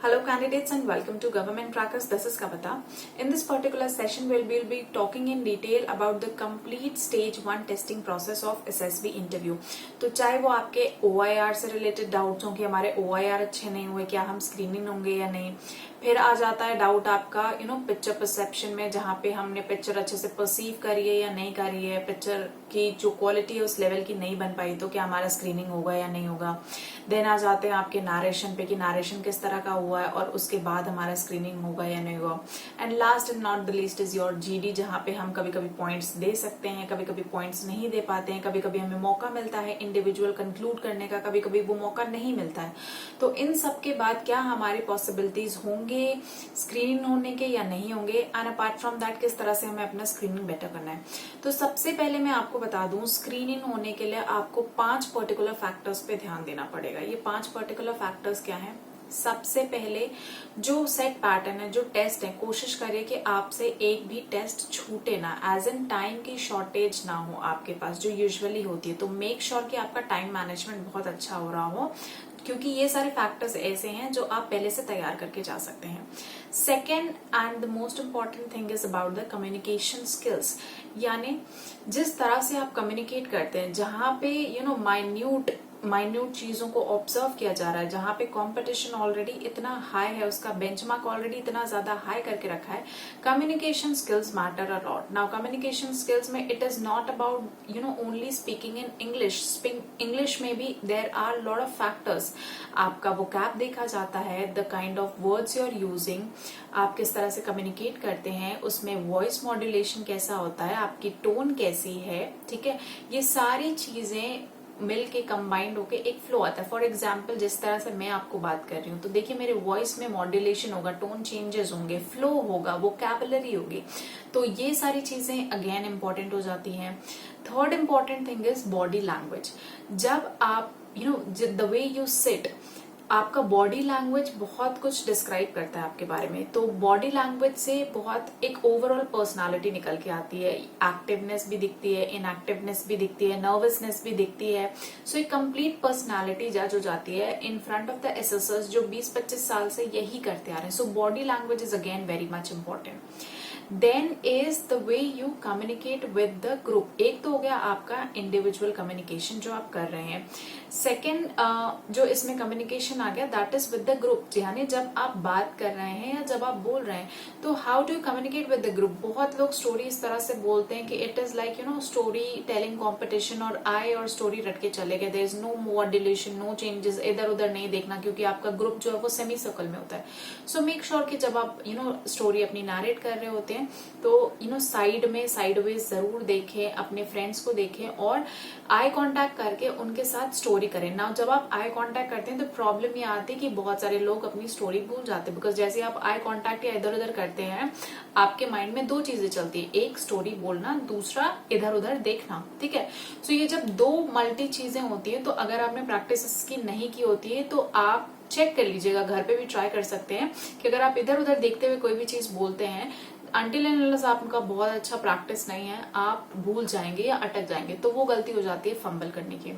Hello candidates and welcome to Government Crackers. This is Kavita. In this particular session we'll be talking in detail about the complete stage 1 testing process of SSB interview. तो चाहे वो आपके OIR से related doubts हो कि हमारे OIR अच्छे नहीं हुए, क्या हम screening होंगे या नहीं, फिर आ जाता है डाउट आपका पिक्चर परसेप्शन में, जहाँ पे हमने पिक्चर अच्छे से परसीव करी है या नहीं करी है, पिक्चर की जो क्वालिटी है उस लेवल की नहीं बन पाई तो क्या हमारा स्क्रीनिंग होगा या नहीं होगा। देन आ जाते हैं आपके नरेशन पे कि नरेशन किस तरह का हुआ है और उसके बाद हमारा स्क्रीनिंग होगा या नहीं होगा। And last and not the least is your GD, जहाँ पे हम कभी कभी पॉइंट्स दे सकते हैं, कभी कभी पॉइंट्स नहीं दे पाते हैं, कभी कभी हमें मौका मिलता है इंडिविजुअल कंक्लूड करने का, कभी कभी वो मौका नहीं मिलता है। तो इन सब के बाद क्या हमारी पॉसिबिलिटीज होंगे स्क्रीनिंग होने के या नहीं होंगे, एंड अपार्ट फ्रॉम दैट किस तरह से हमें अपना स्क्रीनिंग बेटर करना है। तो सबसे पहले मैं आपको बता दूं, स्क्रीनिंग होने के लिए आपको 5 पर्टिकुलर फैक्टर्स पे ध्यान देना पड़ेगा। ये 5 पर्टिकुलर फैक्टर्स क्या है? सबसे पहले जो सेट पैटर्न है, जो टेस्ट है, कोशिश करिए कि आपसे एक भी टेस्ट छूटे ना, एज एन टाइम की शॉर्टेज ना हो आपके पास जो यूजुअली होती है। तो मेक श्योर कि आपका टाइम मैनेजमेंट बहुत अच्छा हो रहा हो, क्योंकि ये सारे फैक्टर्स ऐसे हैं जो आप पहले से तैयार करके जा सकते हैं। Second and the most important thing is about the communication skills, यानी जिस तरह से आप कम्युनिकेट करते हैं, जहां पे माइन्यूट चीजों को ऑब्जर्व किया जा रहा है, जहां पे कंपटीशन ऑलरेडी इतना हाई है, उसका बेंचमार्क ऑलरेडी इतना ज्यादा हाई करके रखा है, communication skills matter a lot. Now communication skills में it is not about only speaking in English में भी there are lot of factors. आपका वोकैब देखा जाता है, the kind of words you are using, आप किस तरह से कम्युनिकेट करते हैं, उसमें वॉइस मॉड्यूलेशन कैसा होता है, आपकी टोन कैसी है, ठीक है। ये सारी चीजें मिल के कंबाइंड होके एक फ्लो आता है। फॉर एग्जाम्पल जिस तरह से मैं आपको बात कर रही हूँ, तो देखिए मेरे वॉइस में मॉड्यूलेशन होगा, टोन चेंजेस होंगे, फ्लो होगा, वोकैबुलरी होगी। तो ये सारी चीजें अगेन इंपॉर्टेंट हो जाती हैं। Third important thing is body language. जब आप द वे यू सिट, आपका बॉडी लैंग्वेज बहुत कुछ डिस्क्राइब करता है आपके बारे में। तो बॉडी लैंग्वेज से बहुत एक ओवरऑल पर्सनालिटी निकल के आती है, एक्टिवनेस भी दिखती है, इनएक्टिवनेस भी दिखती है, नर्वसनेस भी दिखती है। सो एक कंप्लीट पर्सनालिटी जज हो जाती है in front of the assessors जो 20-25 साल से यही करते आ रहे हैं। So body language is again very much important. Then is the way you communicate with the group. एक तो हो गया आपका इंडिविजुअल कम्युनिकेशन जो आप कर रहे हैं। सेकेंड जो इसमें कम्युनिकेशन आ गया that is with the group, यानी जब आप बात कर रहे हैं या जब आप बोल रहे हैं तो how do you communicate with the group. बहुत लोग स्टोरी इस तरह से बोलते हैं कि it is like story telling competition, और आए और स्टोरी रट के चले गए, there is no modulation, no changes, इधर उधर नहीं देखना, क्योंकि आपका ग्रुप जो है वो सेमी सर्कल में होता है। सो मेक श्योर कि जब आप स्टोरी अपनी नरेट कर रहे होते हैं तो साइड में साइडवेज जरूर देखें, अपने फ्रेंड्स को देखें और आई कांटेक्ट करके उनके साथ स्टोरी करें। ना जब आप आई कांटेक्ट करते हैं तो प्रॉब्लम ये आती है कि बहुत सारे लोग अपनी स्टोरी भूल जाते हैं, बिकॉज जैसे आप आई कांटेक्ट या इधर उधर करते हैं, आपके माइंड में 2 चीजें चलती है, एक स्टोरी बोलना, दूसरा इधर उधर देखना, ठीक है। सो ये जब 2 मल्टी चीजें होती है, तो अगर आपने प्रैक्टिस इसकी नहीं की होती है तो आप चेक कर लीजिएगा, घर पे भी ट्राई कर सकते हैं कि अगर आप इधर उधर देखते हुए कोई भी चीज बोलते हैं, अनटिल एंड अनलेस आपका बहुत अच्छा प्रैक्टिस नहीं है, आप भूल जाएंगे या अटक जाएंगे, तो वो गलती हो जाती है फंबल करने की।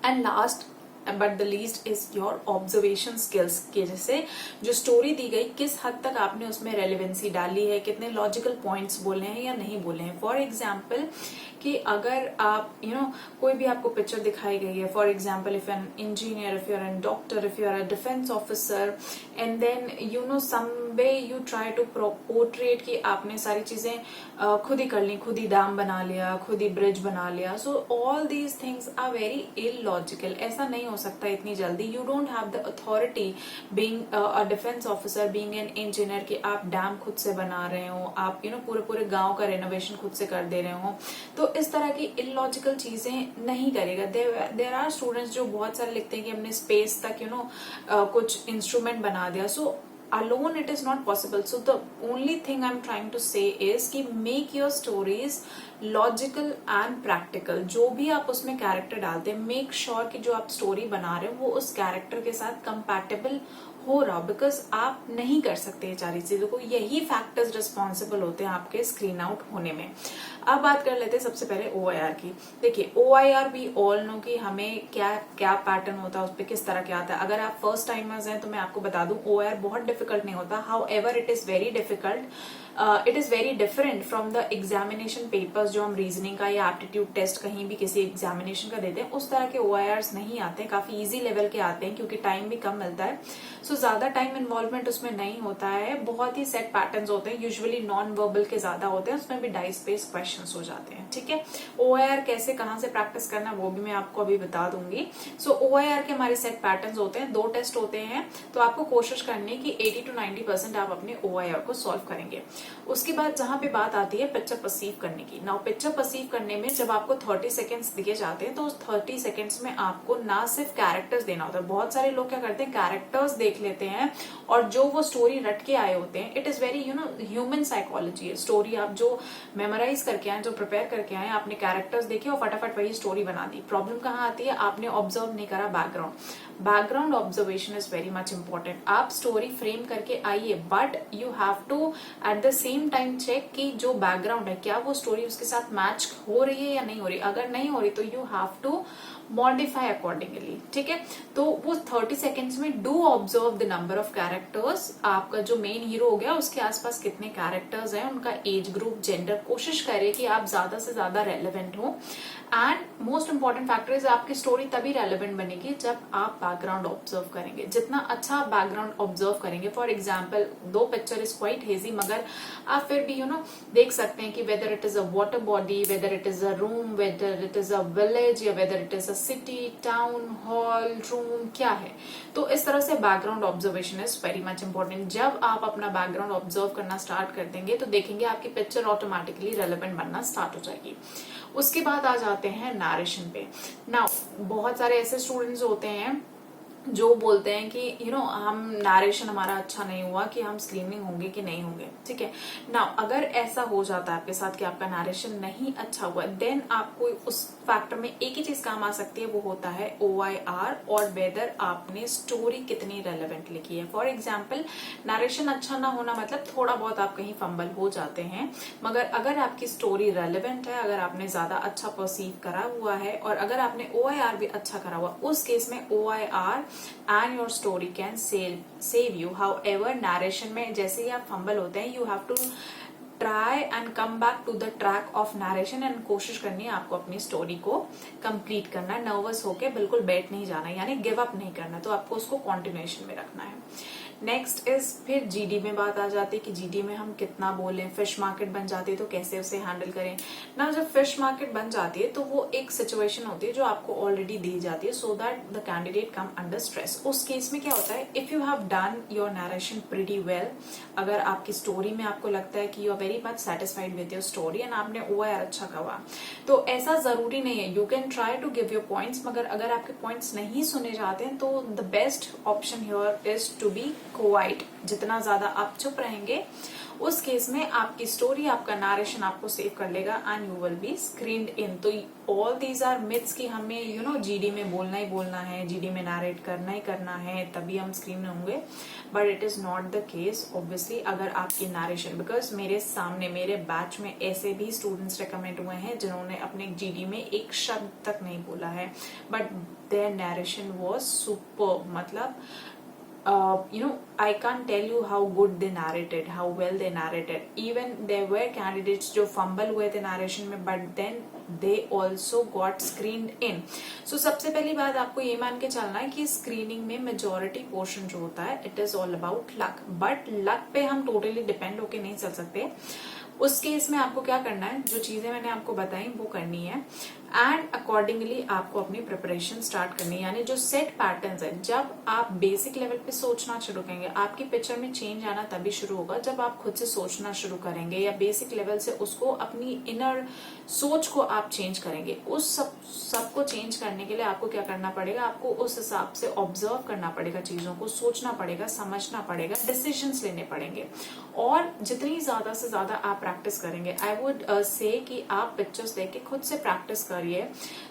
And last but the least is your observation skills, के जैसे जो स्टोरी दी गई किस हद तक आपने उसमें रेलिवेंसी डाली है, कितने लॉजिकल पॉइंट्स बोले हैं या नहीं बोले हैं। फॉर एग्जाम्पल कि अगर आप कोई भी आपको पिक्चर दिखाई गई है, for example if an engineer, if you are an doctor, if you are a defence officer, and then some way you try to portrait कि आपने सारी चीजें खुद ही कर ली, खुद ही डैम बना लिया, खुद ही ब्रिज बना लिया। So all these things are very illogical, ऐसा नहीं हो सकता इतनी जल्दी। You don't have the authority being a defence officer, being an engineer कि आप डैम खुद से बना रहे हो, आप पूरे गांव का रेनोवेशन खुद से कर दे रहे हो। तो इस तरह की इलॉजिकल चीजें नहीं करेगा। देयर आर स्टूडेंट्स जो बहुत सारे लिखते हैं कि हमने स्पेस तक कुछ इंस्ट्रूमेंट बना दिया। सो alone it is not possible. So the only thing I'm trying to say is कि make your stories logical and practical. जो भी आप उसमें कैरेक्टर डालते हैं, make sure कि जो आप स्टोरी बना रहे हो वो उस कैरेक्टर के साथ compatible हो रहा, बिकॉज आप नहीं कर सकते ये सारी चीजों को। यही फैक्टर्स रिस्पॉन्सिबल होते हैं आपके स्क्रीन आउट होने में। अब बात कर लेते हैं सबसे पहले OIR की। देखिए OIR भी ऑल नो कि हमें क्या क्या पैटर्न होता है, उस पर किस तरह क्या आता है। अगर आप फर्स्ट टाइमर्स हैं तो मैं आपको बता दूं OIR बहुत डिफिकल्ट नहीं होता, how ever it is very difficult, it is very different from the examination papers जो हम रीजनिंग का या एप्टीट्यूड टेस्ट कहीं भी किसी एग्जामिनेशन का देते हैं, उस तरह के OIRs नहीं आते हैं, काफी इजी लेवल के आते हैं क्योंकि टाइम भी कम मिलता है। सो ज्यादा टाइम इन्वॉल्वमेंट उसमें नहीं होता है, बहुत ही सेट पैटर्न्स होते हैं, यूजुअली नॉन वर्बल के ज्यादा होते हैं, उसमें भी डाइस बेस्ड क्वेश्चंस हो जाते हैं। ठीक है, OIR कैसे कहाँ से प्रैक्टिस करना वो भी मैं आपको अभी बता दूंगी। सो OIR के हमारे सेट पैटर्न्स होते हैं, 2 टेस्ट होते हैं, तो आपको कोशिश करनी है कि 80 to 90% आप अपने OIR को सॉल्व करेंगे। उसके बाद जहां पे बात आती है पिक्चर परसीव करने की। नाउ पिक्चर परसीव करने में जब आपको 30 सेकेंड्स दिए जाते हैं तो उस 30 सेकेंड्स में आपको ना सिर्फ कैरेक्टर्स देना होता है, बहुत सारे लोग क्या करते हैं कैरेक्टर्स देख लेते हैं और जो वो स्टोरी रट के आए होते हैं, it is very human psychology है। स्टोरी आप जो मेमोराइज करके आए, जो प्रिपेयर करके आए, आपने कैरेक्टर्स देखे और फटाफट वही स्टोरी बना दी। प्रॉब्लम कहाँ आती है, आपने ऑब्जर्व नहीं करा background observation is very much important. आप स्टोरी फ्रेम करके आइए, but you have to at the same time check कि जो बैकग्राउंड है क्या वो स्टोरी उसके साथ मैच हो रही है या नहीं हो रही। अगर नहीं हो रही तो you have to modify accordingly. ठीक है, तो वो 30 सेकेंड्स में do observe the number of characters. आपका जो मेन हीरो हो गया उसके आसपास कितने कैरेक्टर्स हैं, उनका एज ग्रुप, जेंडर, कोशिश करें कि आप ज्यादा से ज्यादा रेलेवेंट हो। And most important factor is आपकी स्टोरी तभी रेलेवेंट बनेगी जब आप बैकग्राउंड ऑब्जर्व करेंगे। जितना अच्छा आप बैकग्राउंड ऑब्जर्व करेंगे, फॉर एग्जाम्पल दो पिक्चर इज क्वाइट हेजी, मगर आप फिर भी देख सकते हैं कि whether it is a water body, whether it is a room, whether it is a village, या whether it is a city, town, hall, room, क्या है। तो इस तरह से background observation is very much important. जब आप अपना बैकग्राउंड ऑब्जर्व करना स्टार्ट कर देंगे तो देखेंगे आपकी पिक्चर ऑटोमेटिकली रेलेवेंट बनना स्टार्ट हो जाएगी। उसके बाद आ जाते हैं नरेशन पे। नाउ बहुत सारे ऐसे स्टूडेंट्स होते हैं जो बोलते हैं कि हम नरेशन हमारा अच्छा नहीं हुआ, कि हम स्क्रीनिंग होंगे कि नहीं होंगे। ठीक है ना, अगर ऐसा हो जाता है आपके साथ कि आपका नरेशन नहीं अच्छा हुआ, देन आपको उस फैक्टर में एक ही चीज काम आ सकती है, वो होता है OIR और वेदर आपने स्टोरी कितनी रेलेवेंट लिखी है। फॉर एग्जाम्पल नरेशन अच्छा ना होना मतलब थोड़ा बहुत आप कहीं फंबल हो जाते हैं, मगर अगर आपकी स्टोरी रेलेवेंट है, अगर आपने ज्यादा अच्छा परसीव करा हुआ है और अगर आपने OIR भी अच्छा करा हुआ, उस केस में OIR and your story can save you. However, narration में जैसे ही आप फंबल होते हैं, you have to try and come back to the track of narration and कोशिश करनी है आपको अपनी स्टोरी को कंप्लीट करना है। नर्वस होके बिल्कुल बैठ नहीं जाना, यानी गिव अप नहीं करना, तो आपको उसको कॉन्टिन्यूएशन में रखना है। नेक्स्ट इज फिर GD में बात आ जाती है कि GD में हम कितना बोलें। फिश मार्केट बन जाती है तो कैसे उसे हैंडल करें ना। जब फिश मार्केट बन जाती है तो वो एक सिचुएशन होती है जो आपको ऑलरेडी दी जाती है, so that the candidate come under stress. उस केस में क्या होता है, if you have done your narration pretty well, अगर आपकी स्टोरी में आपको लगता है कि you are very much satisfied with your story and आपने OIR अच्छा कहा, तो ऐसा जरूरी नहीं है, you can try to give your points, मगर अगर आपके पॉइंट्स नहीं सुने जाते हैं तो the best option here is to be quiet. जितना ज्यादा आप चुप रहेंगे उस केस में आपकी स्टोरी, आपका नरेशन आपको सेव कर लेगा and you will be screened in. तो ऑल दीज आर मिथ्स कि हमें GD में बोलना ही बोलना है, GD में नरेट करना ही करना है, तभी हम स्क्रीन होंगे, but it is not the case. Obviously अगर आपकी नरेशन, बिकॉज मेरे सामने मेरे बैच में ऐसे भी स्टूडेंट्स रिकमेंड हुए हैं जिन्होंने अपने GD में एक शब्द तक नहीं बोला है, but their narration was super. मतलब I can't tell you how good they narrated, how well they narrated. Even there were candidates जो fumble हुए थे narration में, but then they also got screened in. So सबसे पहली बात आपको ये मान के चलना है कि स्क्रीनिंग में मेजोरिटी पोर्शन जो होता है it is all about luck, but luck पे हम टोटली डिपेंड होके नहीं चल सकते। उस केस में आपको क्या करना है, जो चीजें मैंने आपको बताई वो करनी है एंड अकॉर्डिंगली आपको अपनी प्रिपरेशन स्टार्ट करनी है। यानी जो सेट पैटर्न्स है, जब आप बेसिक लेवल पे सोचना शुरू करेंगे, आपकी पिक्चर में चेंज आना तभी शुरू होगा जब आप खुद से सोचना शुरू करेंगे, या बेसिक लेवल से उसको अपनी इनर सोच को आप चेंज करेंगे। उस सब को चेंज करने के लिए आपको क्या करना पड़ेगा, आपको उस हिसाब से ऑब्जर्व करना पड़ेगा, चीजों को सोचना पड़ेगा, समझना पड़ेगा, डिसीजंस लेने पड़ेंगे। और जितनी ज्यादा से ज्यादा आप प्रैक्टिस करेंगे, आई वुड से कि आप पिक्चर्स देख के खुद से प्रैक्टिस करिए,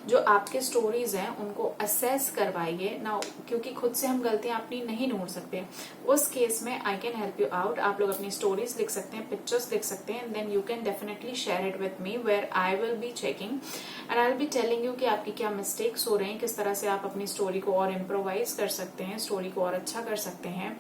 जो आपके स्टोरीज हैं उनको असेस करवाइए ना, क्योंकि खुद से हम गलतियां अपनी नहीं ढूंढ सकते। उस केस में I can help you out. आप लोग अपनी स्टोरीज लिख सकते हैं, पिक्चर्स लिख सकते हैं, then you can definitely share it with me, where I will be checking and I will be telling you कि आपकी क्या मिस्टेक्स हो रहे हैं, किस तरह से आप अपनी स्टोरी को और इम्प्रोवाइज कर सकते हैं, स्टोरी को और अच्छा कर सकते हैं।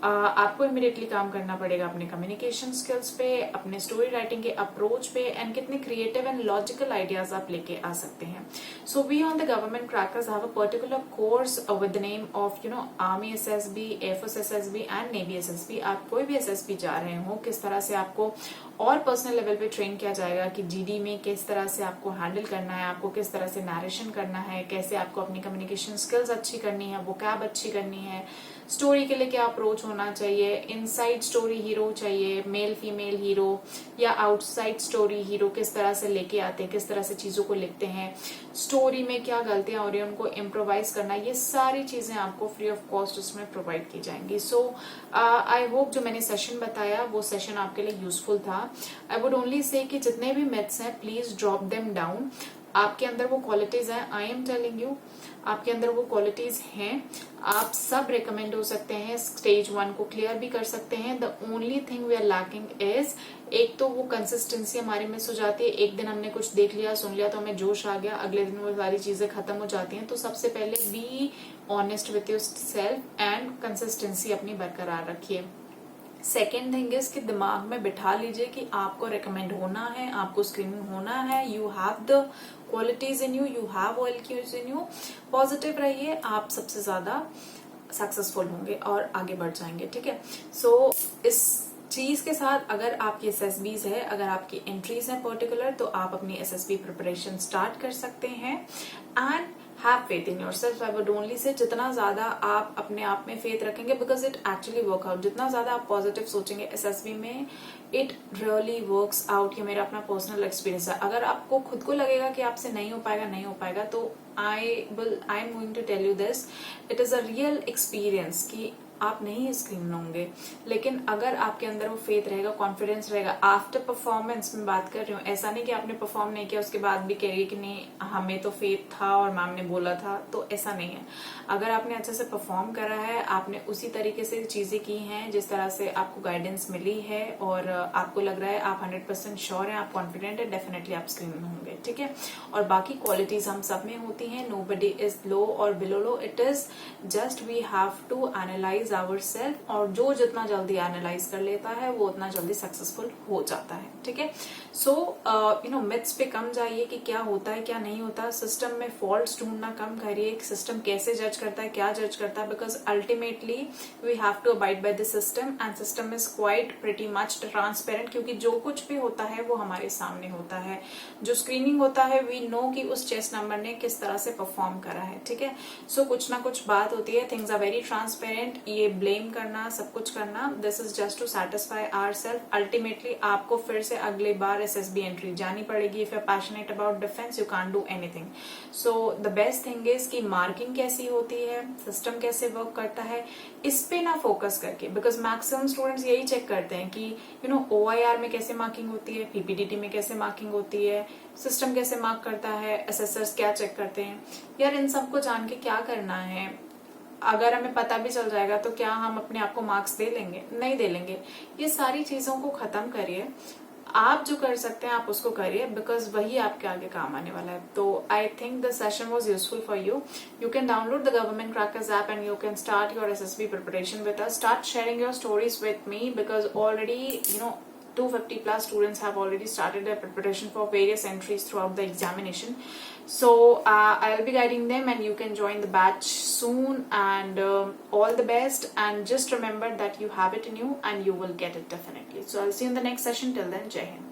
आपको इमीडिएटली काम करना पड़ेगा अपने कम्युनिकेशन स्किल्स पे, अपने स्टोरी राइटिंग के अप्रोच पे, एंड कितने क्रिएटिव एंड लॉजिकल आइडियाज आप लेके आ सकते हैं। So we on the government crackers have a particular course with the name of army SSB, air force SSB and navy SSB. आप कोई भी एसएसबी जा रहे हो, किस तरह से आपको और पर्सनल लेवल पे ट्रेन किया जाएगा कि जीडी में किस तरह से आपको हैंडल करना है, आपको किस तरह से नरेशन करना है, कैसे आपको अपनी कम्युनिकेशन स्किल्स अच्छी करनी है, वोकैब अच्छी करनी है, स्टोरी के लिए क्या अप्रोच होना चाहिए, इनसाइड स्टोरी हीरो चाहिए, मेल फीमेल हीरो, या आउटसाइड स्टोरी हीरो किस तरह से लेके आते हैं, किस तरह से चीजों को लिखते हैं, स्टोरी में क्या गलतियां हो रही है उनको इम्प्रोवाइज करना, ये सारी चीजें आपको फ्री ऑफ कॉस्ट उसमें प्रोवाइड की जाएंगी। सो आई होप जो मैंने सेशन बताया वो सेशन आपके लिए यूजफुल था। आई वुड ओनली से कि जितने भी मिथ्स हैं प्लीज ड्रॉप देम डाउन। आपके अंदर वो क्वालिटीज हैं, आई एम टेलिंग यू, आपके अंदर वो क्वालिटीज हैं, आप सब रिकमेंड हो सकते हैं, स्टेज 1 को क्लियर भी कर सकते हैं। The only thing we are lacking is, एक तो वो कंसिस्टेंसी हमारी मिस हो जाती है। एक दिन हमने कुछ देख लिया, सुन लिया तो हमें जोश आ गया, अगले दिन वो सारी चीजें खत्म हो जाती हैं। तो सबसे पहले be honest with your self and consistency अपनी बरकरार रखिए। सेकेंड थिंग इज कि दिमाग में बिठा लीजिए कि आपको रिकमेंड होना है, आपको स्क्रीनिंग होना है, you have the qualities in you, you have OLQs in you. Positive रहिए, आप सबसे ज्यादा सक्सेसफुल होंगे और आगे बढ़ जाएंगे। ठीक है, सो इस चीज के साथ अगर आपकी SSBs है, अगर आपकी एंट्रीज है पर्टिकुलर, तो आप अपनी SSB प्रिपरेशन स्टार्ट कर सकते हैं and have faith in yourself. I would only say जितना ज्यादा आप अपने आप में फेथ रखेंगे, because it actually work out, जितना ज्यादा आप पॉजिटिव सोचेंगे SSB में, इट रियली वर्क्स आउट। ये मेरा अपना पर्सनल एक्सपीरियंस है। अगर आपको खुद को लगेगा कि आपसे नहीं हो पाएगा, तो I am going to tell you this, it is a real experience कि आप नहीं स्क्रीन होंगे। लेकिन अगर आपके अंदर वो फेथ रहेगा, कॉन्फिडेंस रहेगा, आफ्टर परफॉर्मेंस में बात कर रही हूँ, ऐसा नहीं कि आपने परफॉर्म नहीं किया उसके बाद भी कहिए कि नहीं हमें तो फेथ था और मैम ने बोला था, तो ऐसा नहीं है। अगर आपने अच्छे से परफॉर्म करा है, आपने उसी तरीके से चीजें की हैं जिस तरह से आपको गाइडेंस मिली है, और आपको लग रहा है आप 100% श्योर हैं, आप कॉन्फिडेंट है, डेफिनेटली आप स्क्रीन में होंगे। ठीक है, और बाकी क्वालिटीज हम सब में होती हैं, नोबडी इज लो और below low, it is just we have to analyse our self, और जो जितना जल्दी एनालाइज कर लेता है वो उतना जल्दी सक्सेसफुल हो जाता है। ठीक है, सो मिथ्स पे कम जाइए कि क्या होता है क्या नहीं होता, सिस्टम में फॉल्ट्स ढूंढना कम करिए, सिस्टम कैसे जज करता है, क्या जज करता है, because ultimately we have to abide by the system and system is quite pretty much transparent, क्योंकि जो कुछ भी होता है वो हमारे सामने होता है। जो स्क्रीनिंग होता है वी नो कि उस चेस्ट नंबर ने किस तरह से परफॉर्म करा है। ठीक है, सो कुछ ना कुछ बात होती है, थिंग्स आर वेरी ट्रांसपेरेंट। ये ब्लेम करना, सब कुछ करना, this is just to satisfy our self. Ultimately आपको फिर से अगले बार SSB एंट्री जानी पड़ेगी। If you are passionate about defence, you can't do anything. So the best thing is कि मार्किंग कैसी होती है, सिस्टम कैसे वर्क करता है, इस पे ना फोकस करके, बिकॉज मैक्सिमम स्टूडेंट्स यही चेक करते हैं कि OIR में कैसे मार्किंग होती है, PPDT में कैसे मार्किंग होती है, सिस्टम कैसे मार्क करता है, असेसर्स क्या चेक करते हैं। यार इन सबको जान के क्या करना है, अगर हमें पता भी चल जाएगा तो क्या हम अपने आप को मार्क्स दे लेंगे? नहीं दे लेंगे। ये सारी चीजों को खत्म करिए, आप जो कर सकते हैं आप उसको करिए, बिकॉज वही आपके आगे काम आने वाला है। तो I think the session was useful for you. You can download the government crackers app and you can start your SSB preparation with us, start sharing your stories with me, because already 250 plus students have already started their preparation for various entries throughout the examination. So I'll be guiding them and you can join the batch soon, and all the best, and just remember that you have it in you and you will get it definitely. So I'll see you in the next session. Till then, Jai Hind.